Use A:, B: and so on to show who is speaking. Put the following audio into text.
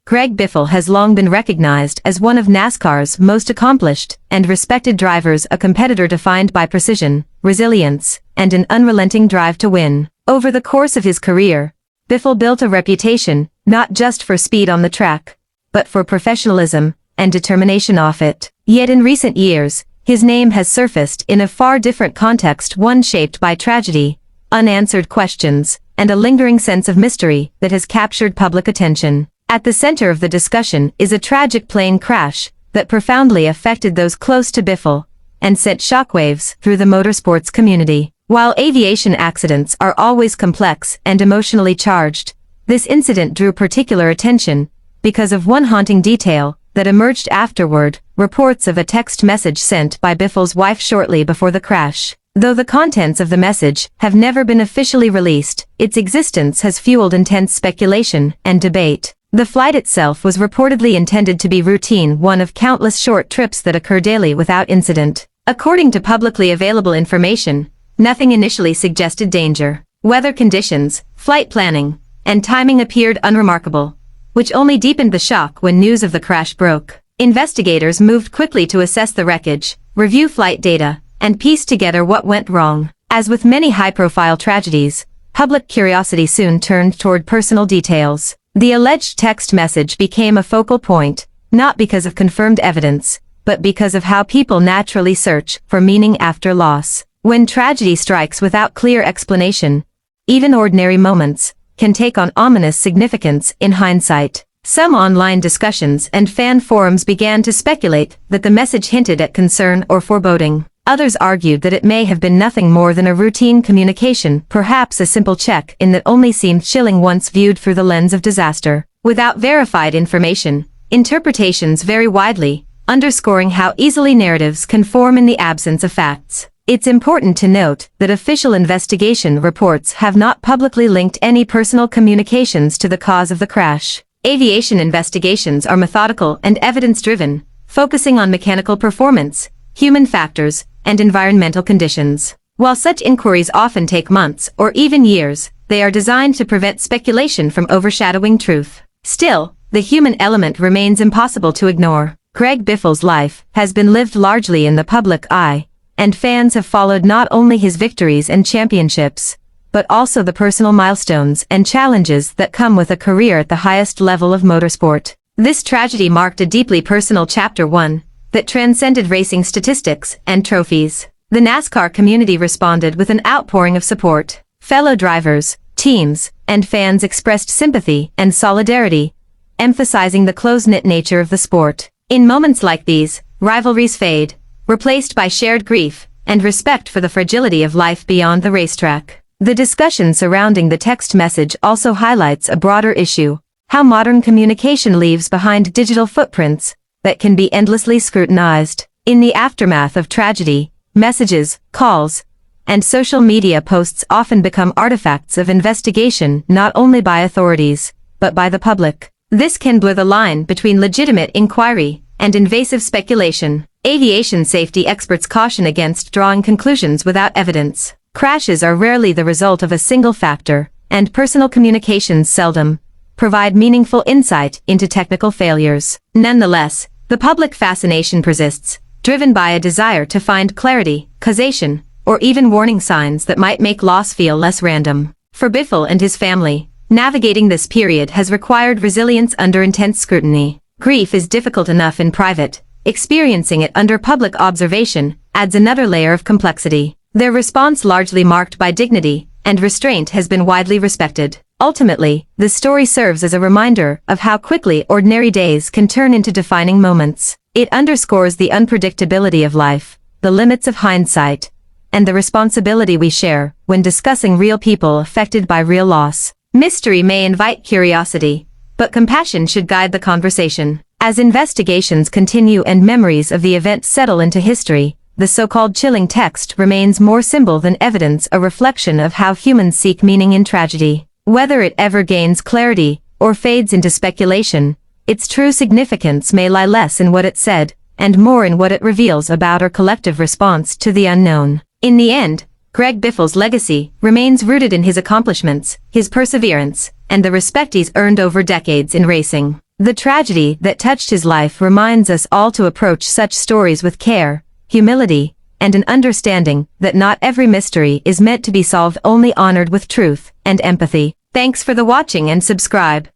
A: Greg Biffle has long been recognized as one of NASCAR's most accomplished and respected drivers, a competitor defined by precision, resilience, and an unrelenting drive to win. Over the course of his career, Biffle built a reputation not just for speed on the track, but for professionalism and determination off it. Yet in recent years, his name has surfaced in a far different context, one shaped by tragedy, unanswered questions, and a lingering sense of mystery that has captured public attention. At the center of the discussion is a tragic plane crash that profoundly affected those close to Biffle and sent shockwaves through the motorsports community. While aviation accidents are always complex and emotionally charged, this incident drew particular attention because of one haunting detail that emerged afterward: reports of a text message sent by Biffle's wife shortly before the crash. Though the contents of the message have never been officially released, its existence has fueled intense speculation and debate. The flight itself was reportedly intended to be routine, one of countless short trips that occur daily without incident. According to publicly available information, nothing initially suggested danger. Weather conditions, flight planning, and timing appeared unremarkable, which only deepened the shock when news of the crash broke. Investigators moved quickly to assess the wreckage, review flight data, and piece together what went wrong. As with many high-profile tragedies, public curiosity soon turned toward personal details. The alleged text message became a focal point, not because of confirmed evidence, but because of how people naturally search for meaning after loss. When tragedy strikes without clear explanation, even ordinary moments can take on ominous significance in hindsight. Some online discussions and fan forums began to speculate that the message hinted at concern or foreboding. Others argued that it may have been nothing more than a routine communication, perhaps a simple check-in that only seemed chilling once viewed through the lens of disaster. Without verified information, interpretations vary widely, underscoring how easily narratives can form in the absence of facts. It's important to note that official investigation reports have not publicly linked any personal communications to the cause of the crash. Aviation investigations are methodical and evidence-driven, focusing on mechanical performance, human factors, and environmental conditions. While such inquiries often take months or even years, they are designed to prevent speculation from overshadowing truth. Still, the human element remains impossible to ignore. Greg Biffle's life has been lived largely in the public eye, and fans have followed not only his victories and championships, but also the personal milestones and challenges that come with a career at the highest level of motorsport. This tragedy marked a deeply personal chapter, one that transcended racing statistics and trophies. The NASCAR community responded with an outpouring of support. Fellow drivers, teams, and fans expressed sympathy and solidarity, emphasizing the close-knit nature of the sport. In moments like these, rivalries fade, replaced by shared grief and respect for the fragility of life beyond the racetrack. The discussion surrounding the text message also highlights a broader issue: how modern communication leaves behind digital footprints that can be endlessly scrutinized. In the aftermath of tragedy, messages, calls, and social media posts often become artifacts of investigation not only by authorities, but by the public. This can blur the line between legitimate inquiry and invasive speculation. Aviation safety experts caution against drawing conclusions without evidence. Crashes are rarely the result of a single factor, and personal communications seldom provide meaningful insight into technical failures. Nonetheless, the public fascination persists, driven by a desire to find clarity, causation, or even warning signs that might make loss feel less random. For Biffle and his family, navigating this period has required resilience under intense scrutiny. Grief is difficult enough in private. Experiencing it under public observation adds another layer of complexity. Their response, largely marked by dignity and restraint, has been widely respected. Ultimately, the story serves as a reminder of how quickly ordinary days can turn into defining moments. It underscores the unpredictability of life, the limits of hindsight, and the responsibility we share when discussing real people affected by real loss. Mystery may invite curiosity, but compassion should guide the conversation. As investigations continue and memories of the event settle into history, the so-called chilling text remains more symbol than evidence, a reflection of how humans seek meaning in tragedy. Whether it ever gains clarity or fades into speculation, its true significance may lie less in what it said and more in what it reveals about our collective response to the unknown. In the end, Greg Biffle's legacy remains rooted in his accomplishments, his perseverance, and the respect he's earned over decades in racing. The tragedy that touched his life reminds us all to approach such stories with care, humility, and an understanding that not every mystery is meant to be solved, only honored with truth and empathy. Thanks for the watching and subscribe.